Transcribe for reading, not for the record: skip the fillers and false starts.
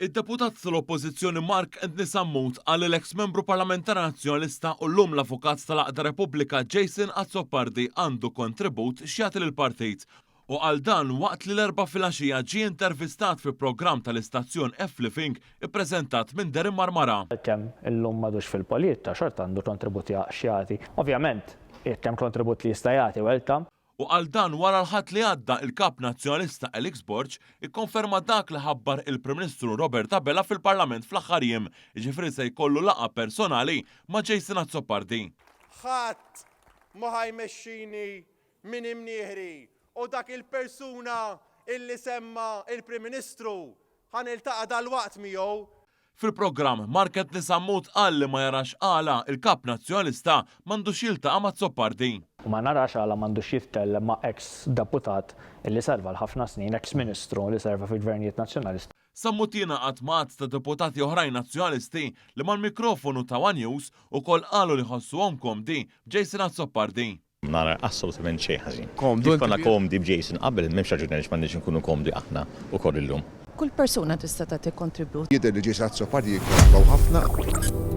Id-deputat tal-Oppożizzjoni Mark Anthony Sammut qal l-eks membru parlamentari nazzjonalista u llum l-avukat tal-Aqda Repubblika Jason Azzopardi għandu kontribut x'jagħti lill-partit. U għal dan waqt li l-4 filgħaxija ġie intervistat fi programm tal-istazzjon F-Living ippreżentat minn Derin Marmara. Kemm illum madux fil-politika xorta għandu kontribut x'jagħti. Ovvjament, kemm kontribut li jista' jagħti welcome. U għal dan wara l-ħadd li għadda il-kap nazzjonalista Alex Borg ikkonferma dak li ħabbar il-Prim Ministru Robert Abela fil-Parlament fl-aħħar jiem, jiġifieri se jkollu laqgħa personali ma' Jason Azzopardi. Ħadd ma ħajmexxini min imnieħri u dak il-persuna illi semma il-Prim Ministru ħaniltaqa' dal-waqt miegħu. Fil-programm Mark Anthony Sammut qal li ma jarax għala il-kap nazzjonalista m'għandux jiltaqa' ma' Azzopardi. U ma narax għala m'għandux jitkellem ma' ex-deputat illi serva l-ħafna snin, ex-ministru li serva fil-gvernijiet nazzjonalisti. Sammut jingħaqad ma'at ta' deputati oħrajn nazzjonalisti li mal-mikrofonu ta' One News ukoll qalu li ħossuhom komdi b'Jason Azzopardi. Nara assolutament xejn ħażin. Komdu Konna komdi b'Jason qabel m'hemmx raġuni m'għandniex inkunu komdi aħna wkoll illum. Kull persuna tista' tagħti kontribut. Jidher li Jason Azzopardi jikkollaboraw ħafna.